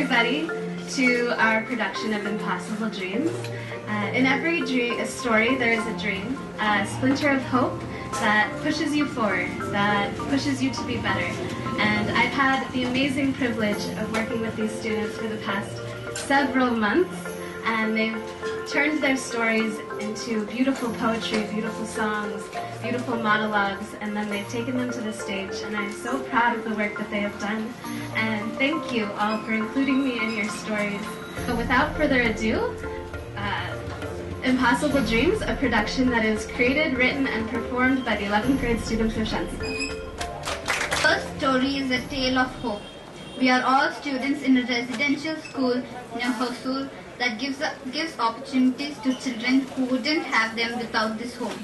everybody to our production of Impossible Dreams. In every story, there is a dream, a splinter of hope that pushes you forward, that pushes you to be better. And I've had the amazing privilege of working with these students for the past several months, and they've turned their stories into beautiful poetry, beautiful songs, beautiful monologues, and then they've taken them to the stage, and I'm so proud of the work that they have done. And thank you all for including me in your stories. But without further ado, Impossible Dreams, a production that is created, written, and performed by the 11th grade students of Shanti Bhavan. First story is a tale of hope. We are all students in a residential school near Hosur that gives opportunities to children who wouldn't have them without this home.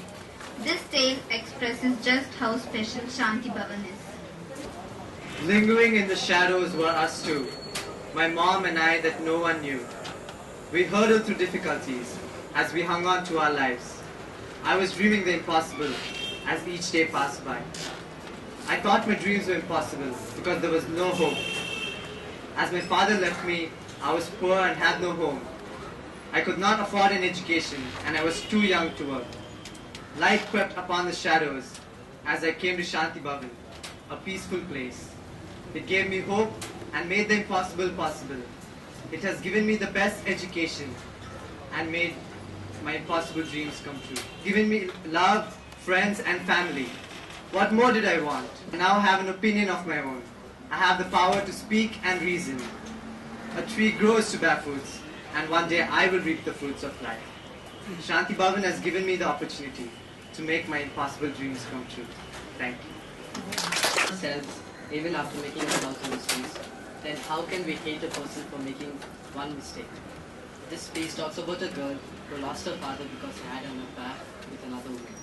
This tale expresses just how special Shanti Bhavan is. Lingering in the shadows were us two, my mom and I that no one knew. We hurtled through difficulties as we hung on to our lives. I was dreaming the impossible as each day passed by. I thought my dreams were impossible because there was no hope. As my father left me, I was poor and had no home. I could not afford an education and I was too young to work. Light crept upon the shadows as I came to Shanti Bhavan, a peaceful place. It gave me hope and made the impossible possible. It has given me the best education and made my impossible dreams come true. Given me love, friends and family. What more did I want? I now have an opinion of my own. I have the power to speak and reason. A tree grows to bear fruits, and one day I will reap the fruits of life. Shanti Bhavan has given me the opportunity to make my impossible dreams come true. Thank you. Ourselves, even after making 1,000 mistakes, then how can we hate a person for making one mistake? This piece talks about a girl who lost her father because he had an affair with another woman.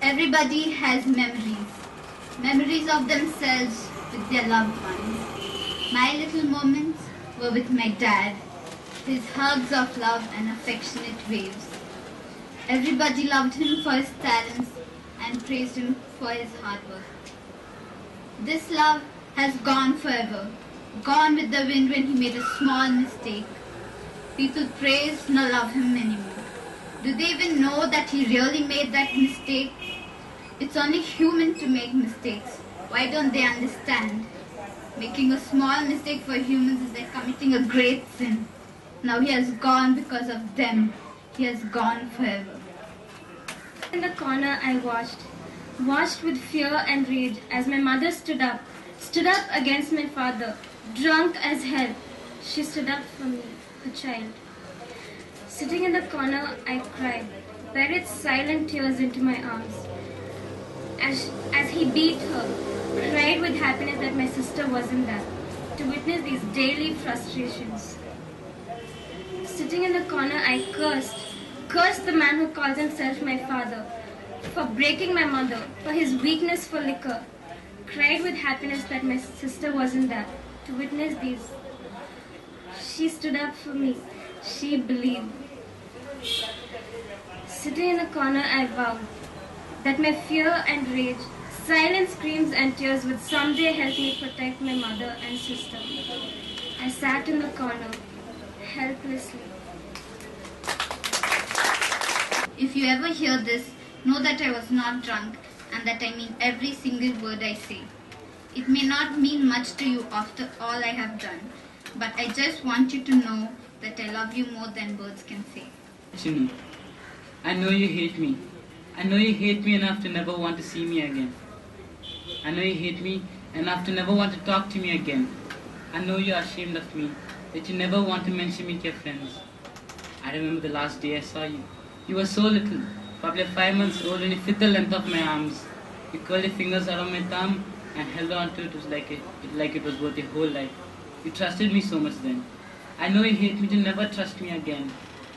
Everybody has memories. Memories of themselves with their loved ones. My little moments were with my dad, his hugs of love and affectionate waves. Everybody loved him for his talents and praised him for his hard work. This love has gone forever, gone with the wind when he made a small mistake. People praise nor love him anymore. Do they even know that he really made that mistake? It's only human to make mistakes. Why don't they understand? Making a small mistake for humans is like committing a great sin. Now he has gone because of them. He has gone forever. In the corner I watched with fear and rage as my mother stood up against my father, drunk as hell. She stood up for me, her child. Sitting in the corner, I cried, buried silent tears into my arms. As he beat her, cried with happiness that my sister wasn't there, to witness these daily frustrations. Sitting in the corner, I cursed the man who calls himself my father, for breaking my mother, for his weakness for liquor. Cried with happiness that my sister wasn't there, to witness these. She stood up for me. She believed. Sitting in the corner, I vowed that my fear and rage, silent screams and tears would someday help me protect my mother and sister. I sat in the corner, helplessly. If you ever hear this, know that I was not drunk and that I mean every single word I say. It may not mean much to you after all I have done, but I just want you to know that I love you more than words can say. Chinu, I know you hate me. I know you hate me enough to never want to see me again. I know you hate me enough to never want to talk to me again. I know you are ashamed of me, that you never want to mention me to your friends. I remember the last day I saw you. You were so little, probably 5 months old, only fit the length of my arms. You curled your fingers around my thumb and held on to it like it was worth your whole life. You trusted me so much then. I know you hate me to never trust me again,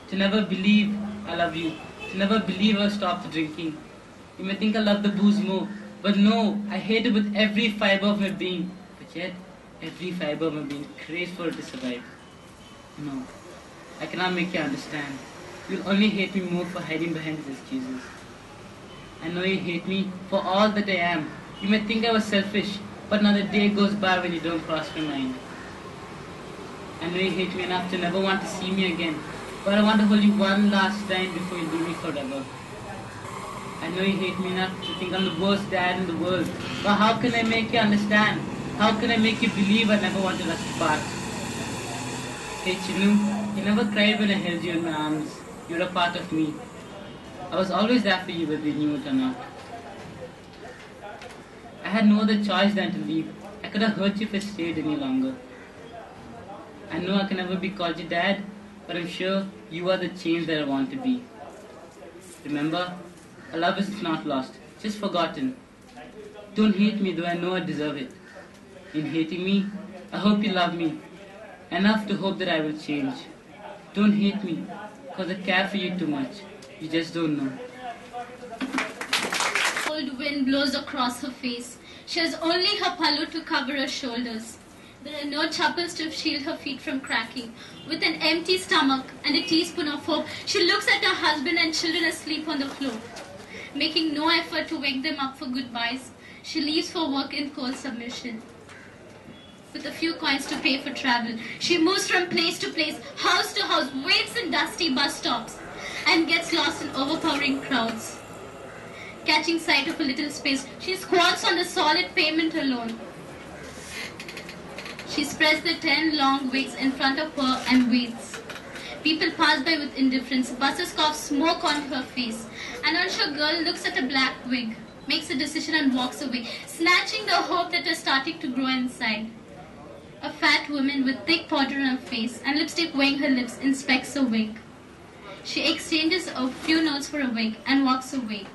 to never believe I love you, to never believe I'll stop the drinking. You may think I love the booze more, but no, I hate it with every fiber of my being. But yet, every fiber of my being craves for it to survive. No, I cannot make you understand. You'll only hate me more for hiding behind these excuses. I know you hate me for all that I am. You may think I was selfish, but not a day goes by when you don't cross my mind. I know you hate me enough to never want to see me again, but I want to hold you one last time before you leave me forever. I know you hate me enough to think I'm the worst dad in the world, but how can I make you understand? How can I make you believe I never wanted us to part? Hey Chinu, you never cried when I held you in my arms. You're a part of me. I was always there for you whether you knew it or not. I had no other choice than to leave. I could have hurt you if I stayed any longer. I know I can never be called your dad, but I'm sure you are the change that I want to be. Remember, our love is not lost, just forgotten. Don't hate me, though I know I deserve it. In hating me, I hope you love me, enough to hope that I will change. Don't hate me, because I care for you too much. You just don't know. Cold wind blows across her face. She has only her pallu to cover her shoulders. There are no chappals to shield her feet from cracking. With an empty stomach and a teaspoon of hope, she looks at her husband and children asleep on the floor. Making no effort to wake them up for goodbyes, she leaves for work in cold submission. With a few coins to pay for travel, she moves from place to place, house to house, waits in dusty bus stops, and gets lost in overpowering crowds. Catching sight of a little space, she squats on the solid pavement alone. She spreads the 10 long wigs in front of her and waits. People pass by with indifference. Buses cough smoke on her face. An unsure girl looks at a black wig, makes a decision and walks away, snatching the hope that is starting to grow inside. A fat woman with thick powder on her face and lipstick weighing her lips inspects a wig. She exchanges a few notes for a wig and walks away.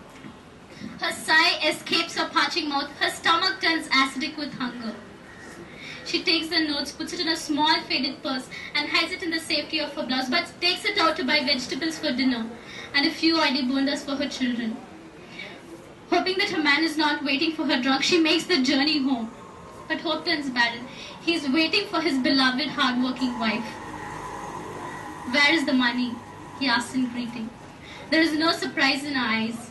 Her sigh escapes her parching mouth. Her stomach turns acidic with hunger. She takes the notes, puts it in a small faded purse and hides it in the safety of her blouse, but takes it out to buy vegetables for dinner and a few ID bondas for her children. Hoping that her man is not waiting for her drunk, she makes the journey home. But hope turns barren. He is waiting for his beloved, hard-working wife. Where is the money? He asks in greeting. There is no surprise in her eyes.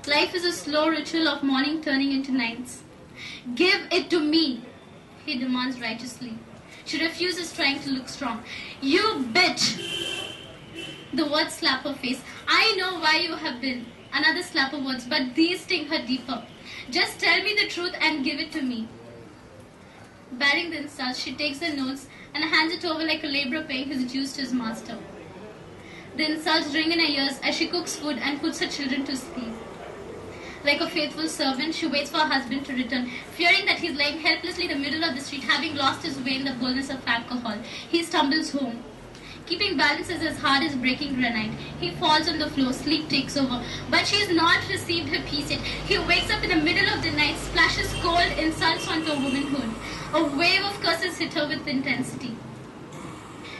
Life is a slow ritual of morning turning into nights. Give it to me, he demands righteously. She refuses, trying to look strong. You bitch! The words slap her face. I know why you have been. Another slap of words, but these sting her deeper. Just tell me the truth and give it to me. Bearing the insults, she takes the notes and hands it over like a laborer paying his dues to his master. The insults ring in her ears as she cooks food and puts her children to sleep. Like a faithful servant, she waits for her husband to return, fearing that he is lying helplessly in the middle of the street, having lost his way in the boldness of alcohol. He stumbles home. Keeping balance is as hard as breaking granite. He falls on the floor, sleep takes over. But she has not received her peace yet. He wakes up in the middle of the night, splashes cold insults onto her womanhood. A wave of curses hit her with intensity.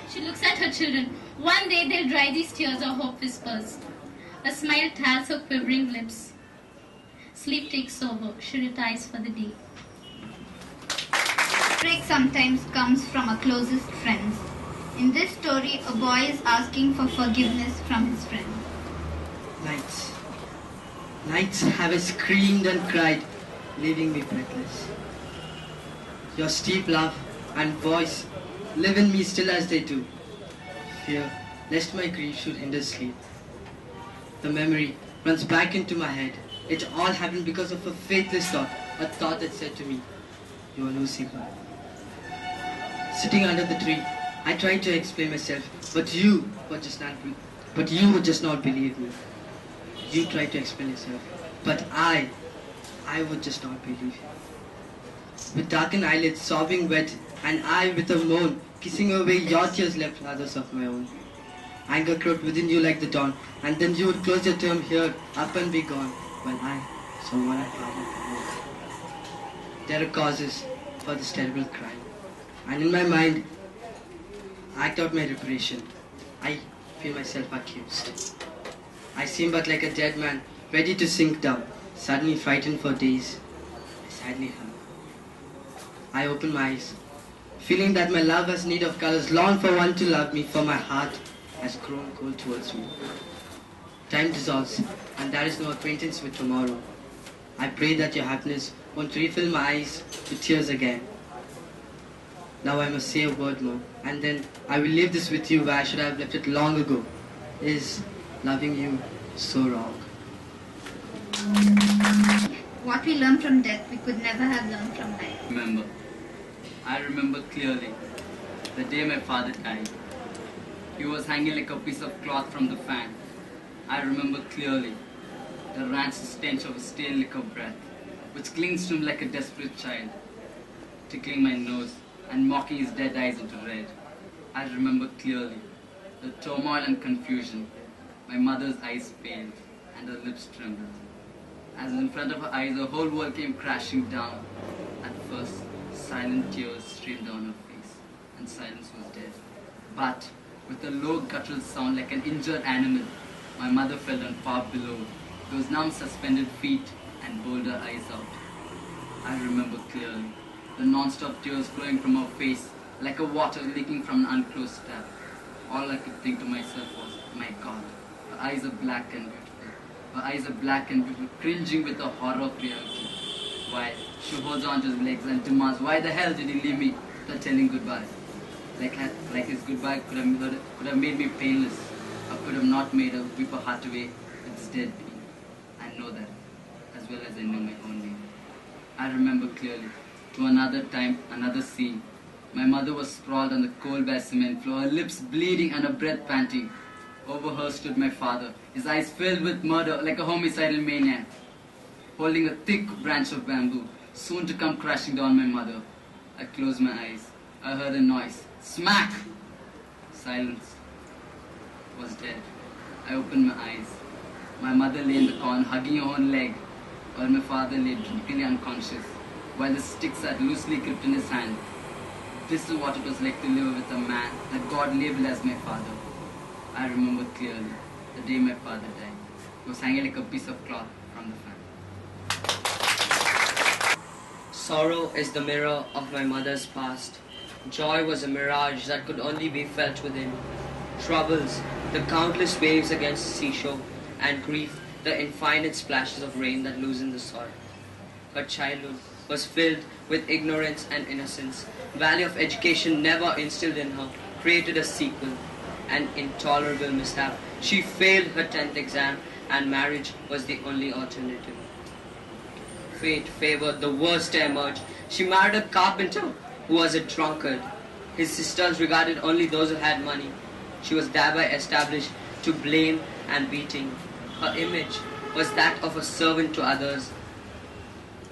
She looks at her children. One day they'll dry these tears, her hope whispers. A smile tells her quivering lips. Sleep takes over. She retires for the day. Break sometimes comes from our closest friends. In this story, a boy is asking for forgiveness from his friend. Nights have I screamed and cried, leaving me breathless. Your steep laugh and voice live in me still as they do. Fear, lest my grief should hinder sleep. The memory runs back into my head. It all happened because of a faithless thought, a thought that said to me, you are losing her. Sitting under the tree, I tried to explain myself, but you would just not believe me. You tried to explain yourself, but I would just not believe you. With darkened eyelids, sobbing wet, and I with a moan, kissing away your tears left others of my own. Anger crept within you like the dawn, and then you would close your term here, up and be gone, while I saw what I found. There are causes for this terrible crime, and in my mind, I act out my reparation. I feel myself accused. I seem but like a dead man, ready to sink down, suddenly frightened for days. I sadly hum. I open my eyes, feeling that my love has need of colors, long for one to love me, for my heart has grown cold towards me. Time dissolves, and there is no acquaintance with tomorrow. I pray that your happiness won't refill my eyes with tears again. Now I must say a word more. and then I will leave this with you where I should have left it long ago. Is loving you so wrong? What we learn from death, we could never have learned from life. I remember clearly the day my father died. He was hanging like a piece of cloth from the fan. I remember clearly the rancid stench of a stale liquor breath, which clings to him like a desperate child, tickling my nose and mocking his dead eyes into red. I remember clearly the turmoil and confusion. My mother's eyes paled and her lips trembled. As in front of her eyes, the whole world came crashing down. At first, silent tears streamed down her face, and silence was dead. But, with a low guttural sound like an injured animal, my mother fell down far below, those numb suspended feet, and bowled her eyes out. I remember clearly the non-stop tears flowing from her face like a water leaking from an unclosed tap. All I could think to myself was, my God, her eyes are black and beautiful. Her eyes are black and beautiful, cringing with the horror of reality. While she holds on to his legs and demands, why the hell did he leave me without telling goodbye? Like his goodbye could have made me painless, or could have not made her weep her heart away with his dead being. I know that, as well as I know my own name. I remember clearly, to another time, another scene. My mother was sprawled on the cold bare cement floor, her lips bleeding and her breath panting. Over her stood my father, his eyes filled with murder like a homicidal maniac, holding a thick branch of bamboo, soon to come crashing down my mother. I closed my eyes. I heard a noise. Smack! Silence was dead. I opened my eyes. My mother lay in the corner, hugging her own leg, while my father lay drunkenly unconscious, while the stick sat loosely gripped in his hand. This is what it was like to live with a man that God labeled as my father. I remember clearly the day my father died. He was hanging like a piece of cloth from the fan. Sorrow is the mirror of my mother's past. Joy was a mirage that could only be felt within. Troubles, the countless waves against the seashore, and grief, the infinite splashes of rain that loosen the soil. Her childhood was filled with ignorance and innocence. Value of education never instilled in her created a sequel, an intolerable mishap. She failed her 10th exam, and marriage was the only alternative. Fate favored the worst to emerge. She married a carpenter who was a drunkard. His sisters regarded only those who had money. She was thereby established to blame and beating. Her image was that of a servant to others,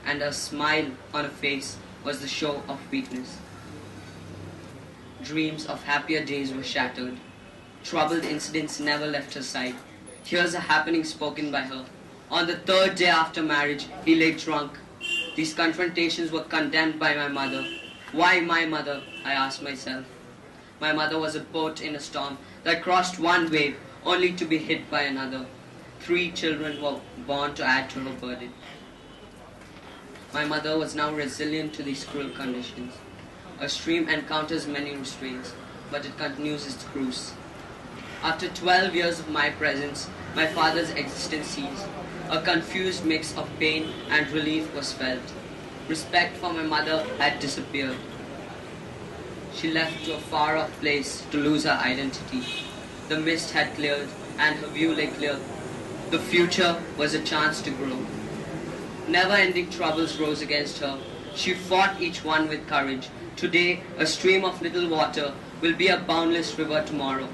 and a smile on her face was the show of weakness. Dreams of happier days were shattered. Troubled incidents never left her side. Here's a happening spoken by her. On the 3rd day after marriage, he lay drunk. These confrontations were condemned by my mother. Why my mother? I asked myself. My mother was a boat in a storm that crossed one wave only to be hit by another. 3 children were born to add to her burden. My mother was now resilient to these cruel conditions. A stream encounters many restraints, but it continues its cruise. After 12 years of my presence, my father's existence ceased. A confused mix of pain and relief was felt. Respect for my mother had disappeared. She left to a far-off place to lose her identity. The mist had cleared, and her view lay clear. The future was a chance to grow. Never-ending troubles rose against her. She fought each one with courage. Today, a stream of little water will be a boundless river tomorrow.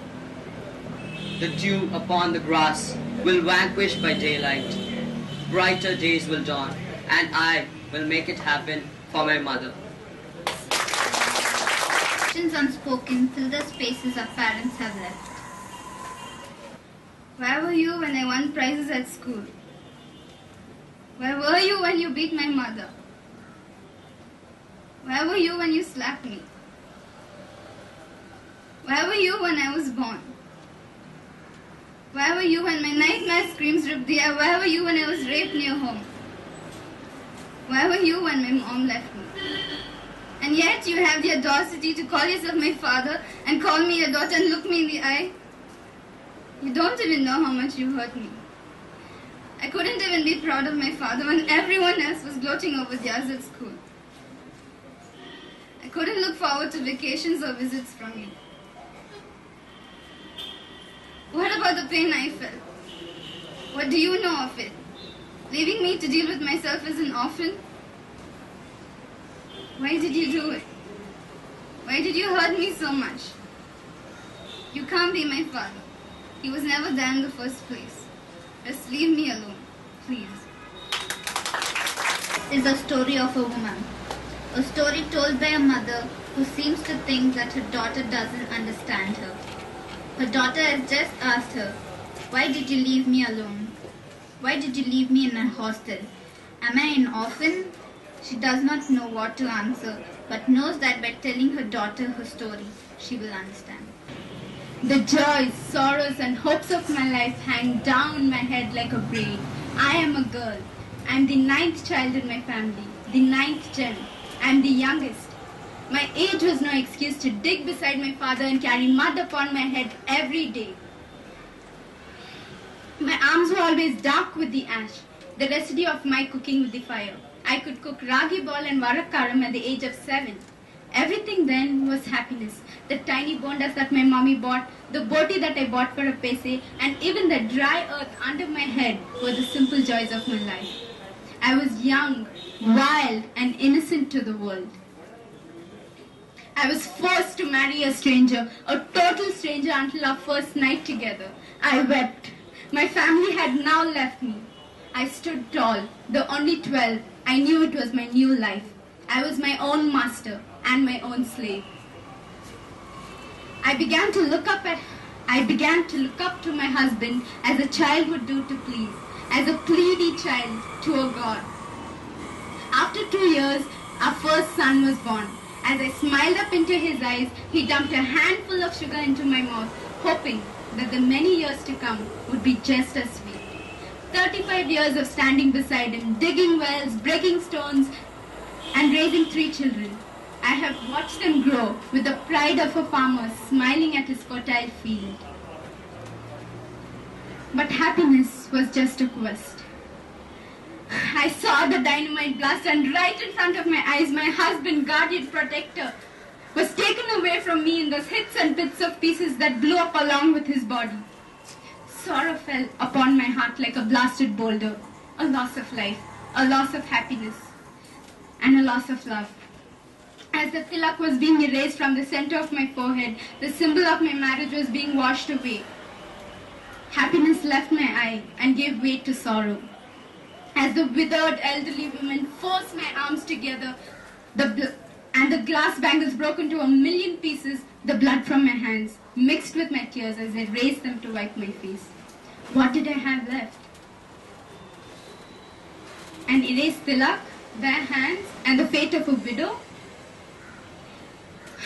The dew upon the grass will vanquish by daylight. Brighter days will dawn, and I will make it happen for my mother. Questions unspoken fill the spaces our parents have left. Where were you when I won prizes at school? Where were you when you beat my mother? Where were you when you slapped me? Where were you when I was born? Where were you when my nightmare screams ripped the air? Where were you when I was raped near home? Where were you when my mom left me? And yet you have the audacity to call yourself my father and call me your daughter and look me in the eye? You don't even know how much you hurt me. I couldn't even be proud of my father when everyone else was gloating over theirs at school. I couldn't look forward to vacations or visits from you. What about the pain I felt? What do you know of it? Leaving me to deal with myself as an orphan? Why did you do it? Why did you hurt me so much? You can't be my father. He was never there in the first place. Just leave me alone, please. Is a story of a woman. A story told by a mother who seems to think that her daughter doesn't understand her. Her daughter has just asked her, "Why did you leave me alone? Why did you leave me in a hostel? Am I an orphan?" She does not know what to answer, but knows that by telling her daughter her story, she will understand. The joys, sorrows and hopes of my life hang down my head like a braid. I am a girl. I am the 9th child in my family, the 9th gen. I am the youngest. My age was no excuse to dig beside my father and carry mud upon my head every day. My arms were always dark with the ash, the residue of my cooking with the fire. I could cook ragi ball and varakaram at the age of 7. Everything then was happiness. The tiny bondas that my mommy bought, the boti that I bought for a paise, and even the dry earth under my head were the simple joys of my life. I was young, wild, and innocent to the world. I was forced to marry a stranger, a total stranger, until our first night together. I wept. My family had now left me. I stood tall, though only 12. I knew it was my new life. I was my own master and my own slave. I began to look up to my husband as a child would do to please, as a pleady child to a god. After 2 years, our first son was born. As I smiled up into his eyes, he dumped a handful of sugar into my mouth, hoping that the many years to come would be just as sweet. 35 years of standing beside him, digging wells, breaking stones, and raising 3 children. I have watched them grow with the pride of a farmer smiling at his fertile field. But happiness was just a quest. I saw the dynamite blast, and right in front of my eyes, my husband, guardian, protector, was taken away from me in those hits and bits of pieces that blew up along with his body. Sorrow fell upon my heart like a blasted boulder, a loss of life, a loss of happiness, and a loss of love. As the tilak was being erased from the center of my forehead, the symbol of my marriage was being washed away. Happiness left my eye and gave way to sorrow. As the withered elderly woman forced my arms together, and the glass bangles broke into a million pieces, the blood from my hands mixed with my tears as I raised them to wipe my face. What did I have left? An erased tilak, bare hands, and the fate of a widow?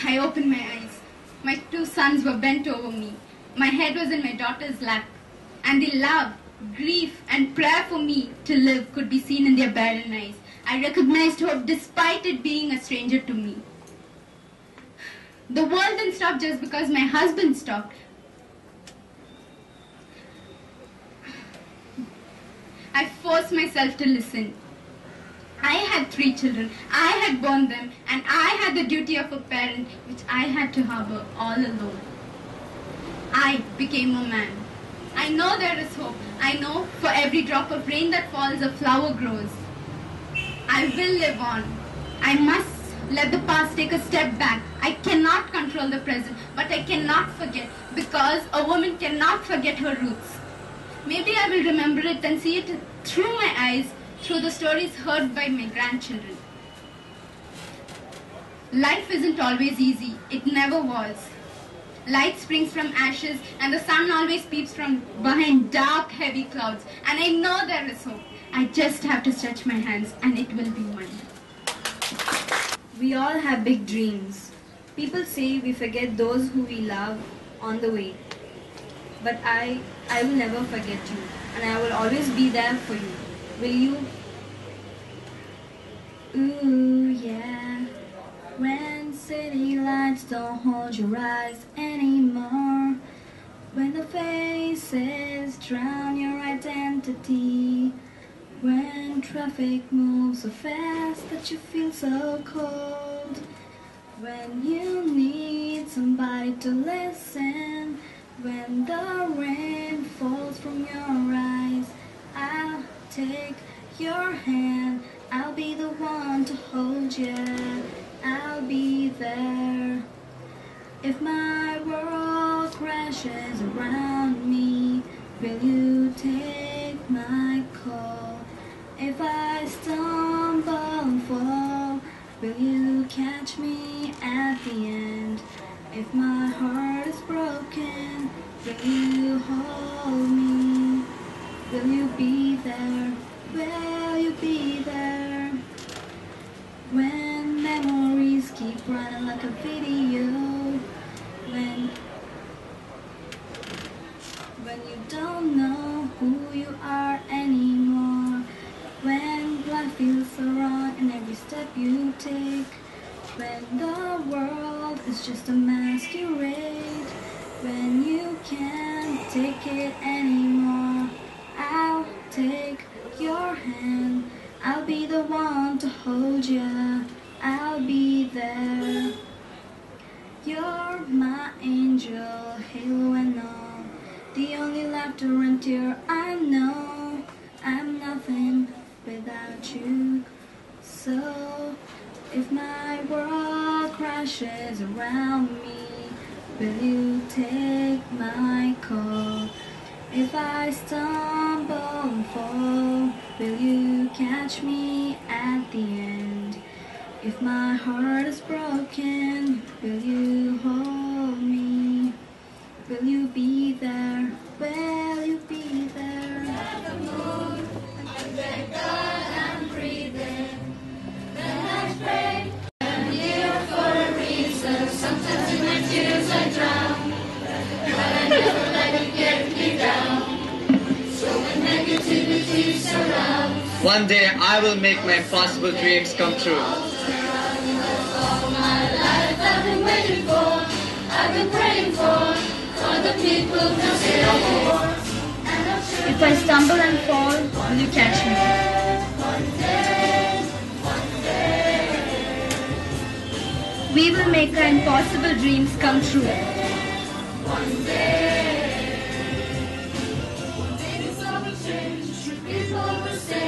I opened my eyes. My 2 sons were bent over me. My head was in my daughter's lap, and the love, grief, and prayer for me to live could be seen in their barren eyes. I recognized hope despite it being a stranger to me. The world didn't stop just because my husband stopped. I forced myself to listen. I had 3 children. I had borne them, and I had the duty of a parent which I had to harbor all alone. I became a man. I know there is hope. I know for every drop of rain that falls, a flower grows. I will live on. I must let the past take a step back. I cannot control the present, but I cannot forget, because a woman cannot forget her roots. Maybe I will remember it and see it through my eyes, through the stories heard by my grandchildren. Life isn't always easy. It never was. Light springs from ashes, and the sun always peeps from behind dark, heavy clouds. And I know there is hope. I just have to stretch my hands, and it will be mine. We all have big dreams. People say we forget those who we love on the way. But I will never forget you, and I will always be there for you. Will you? Ooh, yeah. When city lights don't hold your eyes anymore. When the faces drown your identity. When traffic moves so fast that you feel so cold. When you need somebody to listen, when the rain falls from your eyes, I'll take your hand. I'll be the one to hold you. I'll be there. If my world crashes around me, will you take my call? If I stumble and fall, will you catch me at the end? If my heart is broken, will you hold me? Will you be there? Will you be there? When memories keep running like a video, when you don't know who you are anymore, when life feels so wrong in every step you take, when the world is just a masquerade, when you can't take it anymore, I'll take your hand. I'll be the one to hold you. I'll be there. You're my angel, halo and all, the only laughter and tear I know. I'm nothing without you. So if my world crashes around me, will you take my call? If I stumble and fall, will you catch me at the end? If my heart is broken, will you hold me? Will you be there? Will you be there? At the moon, I thank God I'm breathing. Then I pray, I'm here for a reason. Sometimes in my tears I drown, but I never let it get me down. So when negativity surrounds, One day I will make my impossible dreams come true. all my life I've been waiting for, I've been praying for the people who say I'm for. If I stumble and fall, will you catch me? One day, we will make our impossible dreams come true. One day, things will change, people will say